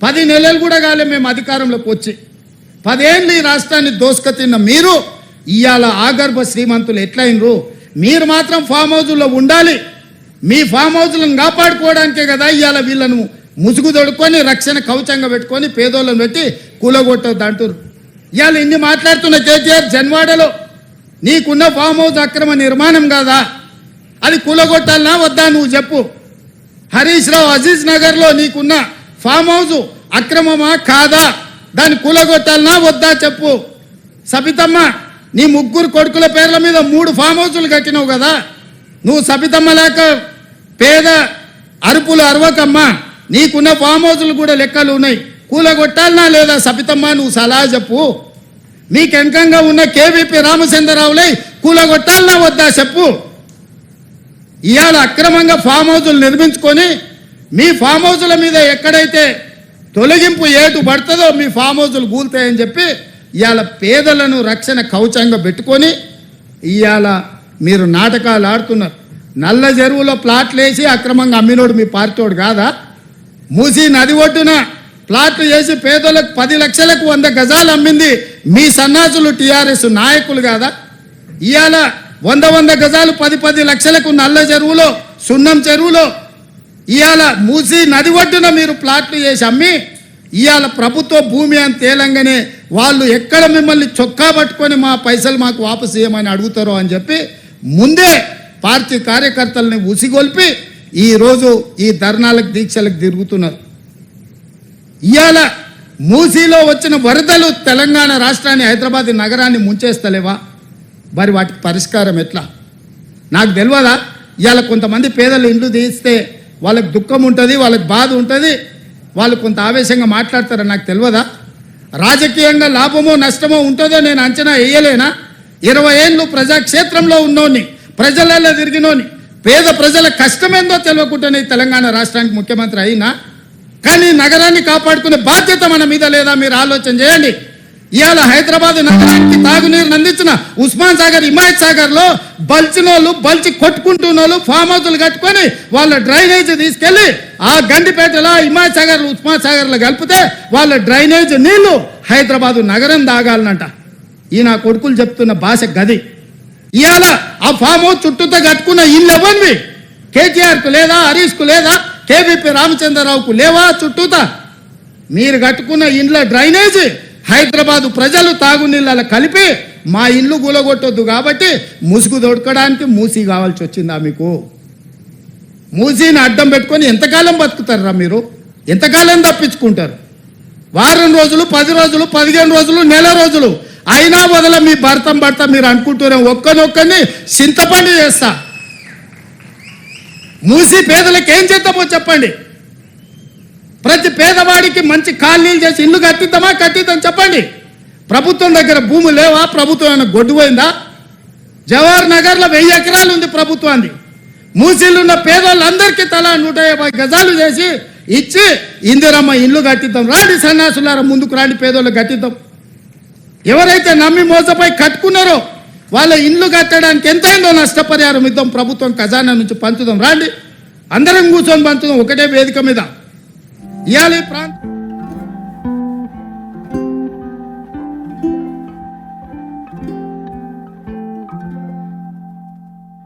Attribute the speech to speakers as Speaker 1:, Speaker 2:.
Speaker 1: 10 నెలలు కూడా కాలే మేము అధికారంలోకి వచ్చి 10 ఏళ్ళు ఈ రాష్ట్రాన్ని దోసుక తిన్న మీరు ఇవాళ ఆగర్భ శ్రీమంతులు ఎట్లయినరు? మీరు మాత్రం ఫామ్ హౌజుల్లో ఉండాలి. మీ ఫామ్ హౌజులను కాపాడుకోవడానికే కదా ఇవాళ వీళ్ళను ముసుగు దొడుకొని రక్షణ కవచంగా పెట్టుకొని పేదోళ్ళను పెట్టి కూలగొట్టొద్దు అంటారు. ఇవాళ ఇన్ని మాట్లాడుతున్న కేటీఆర్ జన్వాడలో నీకున్న ఫామ్ హౌజ్ అక్రమ నిర్మాణం కాదా? అది కూలగొట్టాలనా వద్దా నువ్వు చెప్పు. హరీష్ రావు అజీజ్ నగర్లో నీకున్న ఫామ్ హౌజ్ అక్రమమా కాదా? దాన్ని కూలగొట్టాలనా వద్దా చెప్పు. సబితమ్మ నీ 3 కొడుకుల పేర్ల మీద 3 ఫామ్ హౌజులు కట్టినావు కదా. నువ్వు సబితమ్మ లేక పేద అరుపులు అరవకమ్మా. నీకున్న ఫామ్ హౌజులు కూడా లెక్కలు ఉన్నాయి. కూలగొట్టాలనా లేదా సబితమ్మ నువ్వు సలహా చెప్పు. మీకు వెనకంగా ఉన్న కేవీపీ రామచంద్రరావులై కూలగొట్టాలనా వద్దా చెప్పు. ఇవాళ అక్రమంగా ఫామ్ హౌజులు నిర్మించుకొని మీ ఫామ్ హౌజుల మీద ఎక్కడైతే తొలగింపు ఏటు పడుతుందో మీ ఫామ్ హౌజులు కూలుతాయని చెప్పి ఇవాళ పేదలను రక్షణ కవచంగా పెట్టుకొని ఇవాళ మీరు నాటకాలు ఆడుతున్నారు. నల్ల చెరువులో ప్లాట్లు వేసి అక్రమంగా అమ్మినోడు మీ పార్టీోడు కాదా? మూసీ నది ఒడ్డున ప్లాట్లు వేసి పేదలకు 10 లక్షలకు 100 గజాలు అమ్మింది మీ సన్నాసులు టీఆర్ఎస్ నాయకులు కాదా? ఇవాళ 100 గజాలు 10 లక్షలకు నల్ల చెరువులో సున్నం చెరువులో ఇవాళ మూసీ నది ఒడ్డున మీరు ప్లాట్లు చేసి అమ్మి ఇవాళ ప్రభుత్వ భూమి అని తేలంగానే వాళ్ళు ఎక్కడ మిమ్మల్ని చొక్కా పట్టుకొని మా పైసలు మాకు వాపసు చేయమని అడుగుతారో అని చెప్పి ముందే పార్టీ కార్యకర్తల్ని ఉసిగొల్పి ఈరోజు ఈ ధర్నాలకు దీక్షలకు తిరుగుతున్నారు. ఇవాళ మూసీలో వచ్చిన వరదలు తెలంగాణ రాష్ట్రాన్ని హైదరాబాద్ నగరాన్ని ముంచేస్తలేవా? మరి వాటికి పరిష్కారం ఎట్లా నాకు తెలియదా? ఇవాళ కొంతమంది పేదలు ఇండ్లు తీస్తే వాళ్ళకి దుఃఖం ఉంటుంది, వాళ్ళకి బాధ ఉంటుంది, వాళ్ళు కొంత ఆవేశంగా మాట్లాడతారని నాకు తెలియదా? రాజకీయంగా లాభమో నష్టమో ఉంటుందో నేను అంచనా వేయలేనా? 20 ఏళ్ళు ప్రజాక్షేత్రంలో ఉన్నోని, ప్రజలలో తిరిగినోని, పేద ప్రజల కష్టమేందో తెలియకుండానే తెలంగాణ రాష్ట్రానికి ముఖ్యమంత్రి అయినా. కానీ నగరాన్ని కాపాడుకునే బాధ్యత మన మీద లేదా? మీరు ఆలోచన చేయండి. ఇవాళ హైదరాబాద్ నగరానికి తాగునీరుని అందించిన ఉస్మాన్ సాగర్, హిమాయత్ సాగర్లో బల్చినోళ్ళు బల్చి కొట్టుకుంటున్నోళ్ళు ఫామ్ హౌజులు కట్టుకొని వాళ్ళ డ్రైనేజ్ తీసుకెళ్లి ఆ గండిపేటలో హిమాయత్ సాగర్, ఉస్మాన్ సాగర్లో కలిపితే వాళ్ళ డ్రైనేజ్ నీళ్లు హైదరాబాదు నగరం తాగాలనంట. ఈ నా కొడుకులు చెప్తున్న భాష గది. ఇవాళ ఆ ఫామ్ హౌస్ చుట్టూతో కట్టుకున్న ఇల్లు ఎవరివి? కేటీఆర్కు లేదా? హరీష్కు లేదా? కేవీపీ రామచంద్రరావుకు లేవా? చుట్టూతా మీరు కట్టుకున్న ఇండ్ల డ్రైనేజ్ హైదరాబాదు ప్రజలు తాగునీళ్ళ కలిపి మా ఇల్లు కూలగొట్టొద్దు కాబట్టి ముసుగు దొడకడానికి మూసీ కావాల్సి వచ్చిందా మీకు? మూసీని అడ్డం పెట్టుకొని ఎంతకాలం బతుకుతారా మీరు? ఎంతకాలం తప్పించుకుంటారు? వారం రోజులు, 10 రోజులు, 15 రోజులు, నెల రోజులు అయినా వదల మీ భర్త మీరు అనుకుంటూనే ఒక్కనొక్కని చింతపండు చేస్తా. మూసీ పేదలకు ఏం చేద్దామో చెప్పండి. ప్రతి పేదవాడికి మంచి కాలనీలు చేసి ఇల్లు కట్టిద్దాం చెప్పండి. ప్రభుత్వం దగ్గర భూమి లేవా? ప్రభుత్వం ఏమైనా గొడ్డుపోయిందా? జవహర్ నగర్లో 1000 ఎకరాలు ఉంది ప్రభుత్వాన్ని. మూసీలు ఉన్న పేదోళ్ళందరికీ తలా 150 గజాలు చేసి ఇచ్చి ఇందిరమ్మ ఇల్లు కట్టిద్దాం. రాండి సన్యాసులారా, ముందుకు రాండి, పేదోళ్ళు కట్టిద్దాం. ఎవరైతే నమ్మి మోసపోయి కట్టుకున్నారో వాళ్ళ ఇల్లు కట్టడానికి ఎంతైందో నష్టపరిహారం ఇద్దాం, ప్రభుత్వం ఖజానా నుంచి పంచుదాం. రాండి, అందరం కూర్చొని పంచుదాం ఒకటే వేదిక మీద. ఇవాళ ఈ ప్రాంతం